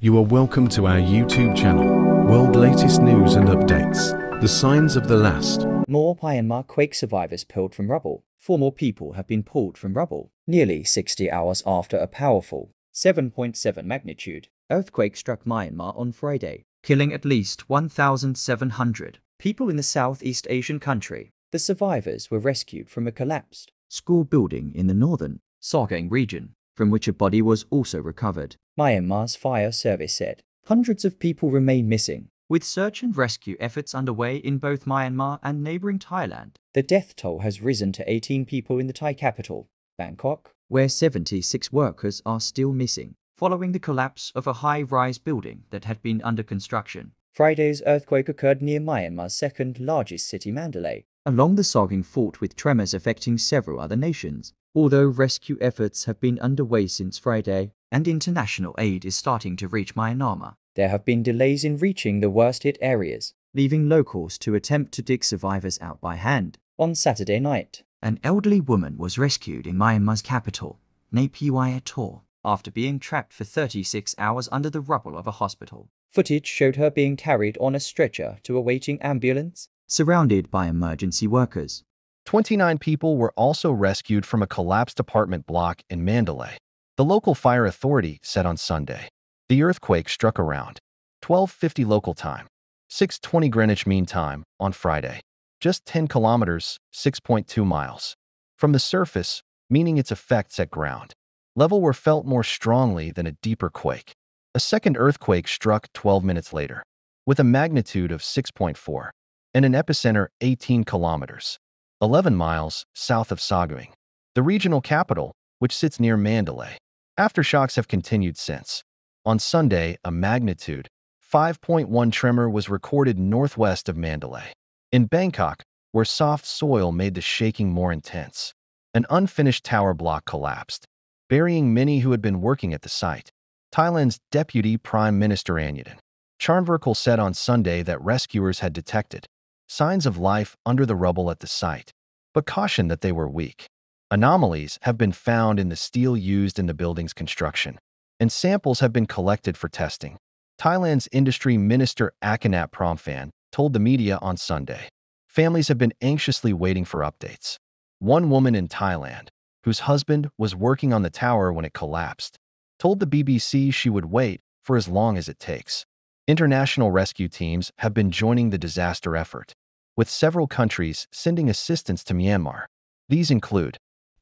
You are welcome to our YouTube channel, world latest news and updates. The signs of the last. More Myanmar quake survivors pulled from rubble. 4 more people have been pulled from rubble, nearly 60 hours after a powerful 7.7 magnitude earthquake struck Myanmar on Friday, killing at least 1,700 people in the Southeast Asian country. The survivors were rescued from a collapsed school building in the northern Sagaing region, from which a body was also recovered. Myanmar's fire service said hundreds of people remain missing, with search and rescue efforts underway in both Myanmar and neighboring Thailand. The death toll has risen to 18 people in the Thai capital, Bangkok, where 76 workers are still missing, following the collapse of a high-rise building that had been under construction. Friday's earthquake occurred near Myanmar's second largest city, Mandalay, along the Sagaing Fault, with tremors affecting several other nations. Although rescue efforts have been underway since Friday, and international aid is starting to reach Myanmar, there have been delays in reaching the worst-hit areas, leaving locals to attempt to dig survivors out by hand. On Saturday night, an elderly woman was rescued in Myanmar's capital, Naypyidaw, after being trapped for 36 hours under the rubble of a hospital. Footage showed her being carried on a stretcher to a waiting ambulance, surrounded by emergency workers. 29 people were also rescued from a collapsed apartment block in Mandalay, the local fire authority said on Sunday. The earthquake struck around 12:50 local time, 6:20 Greenwich Mean Time on Friday, just 10 kilometers, 6.2 miles from the surface, meaning its effects at ground level were felt more strongly than a deeper quake. A second earthquake struck 12 minutes later, with a magnitude of 6.4 and an epicenter 18 kilometers, 11 miles south of Sagaing, the regional capital, which sits near Mandalay. Aftershocks have continued since. On Sunday, a magnitude 5.1 tremor was recorded northwest of Mandalay. In Bangkok, where soft soil made the shaking more intense, an unfinished tower block collapsed, burying many who had been working at the site. Thailand's Deputy Prime Minister Anyadin Charnvirakul said on Sunday that rescuers had detected signs of life under the rubble at the site, but cautioned that they were weak. Anomalies have been found in the steel used in the building's construction, and samples have been collected for testing. Thailand's Industry Minister Akanat Prompham told the media on Sunday. Families have been anxiously waiting for updates. One woman in Thailand, whose husband was working on the tower when it collapsed, told the BBC she would wait for as long as it takes. International rescue teams have been joining the disaster effort, with several countries sending assistance to Myanmar. These include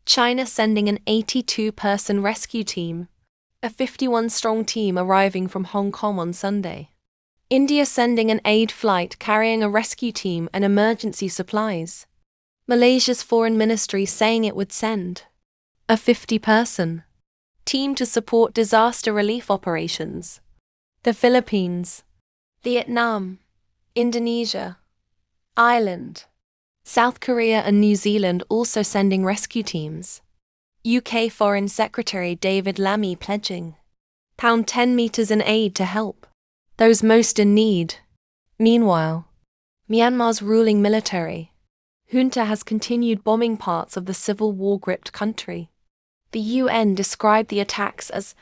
China sending an 82-person rescue team, a 51-strong team arriving from Hong Kong on Sunday. India sending an aid flight carrying a rescue team and emergency supplies. Malaysia's foreign ministry saying it would send a 50-person team to support disaster relief operations. The Philippines, Vietnam, Indonesia, Ireland, South Korea and New Zealand also sending rescue teams. UK Foreign Secretary David Lammy pledging £10 meters in aid to help those most in need. Meanwhile, Myanmar's ruling military junta has continued bombing parts of the civil war-gripped country. The UN described the attacks as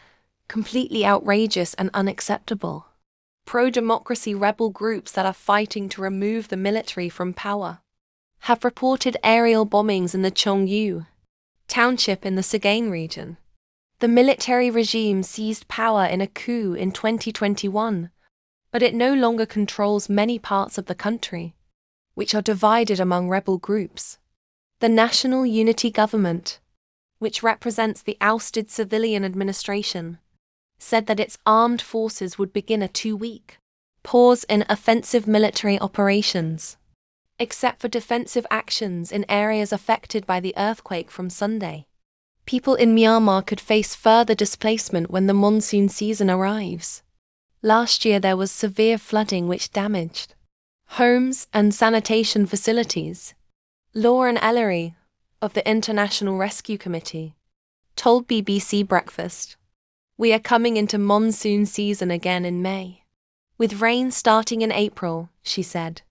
completely outrageous and unacceptable. Pro-democracy rebel groups that are fighting to remove the military from power have reported aerial bombings in the Chongyu township in the Sagaing region. The military regime seized power in a coup in 2021, but it no longer controls many parts of the country, which are divided among rebel groups. The National Unity Government, which represents the ousted civilian administration, said that its armed forces would begin a 2-week pause in offensive military operations, except for defensive actions in areas affected by the earthquake from Sunday. People in Myanmar could face further displacement when the monsoon season arrives. Last year there was severe flooding which damaged homes and sanitation facilities. Lauren Ellery, of the International Rescue Committee, told BBC Breakfast, "We are coming into monsoon season again in May, with rain starting in April," she said.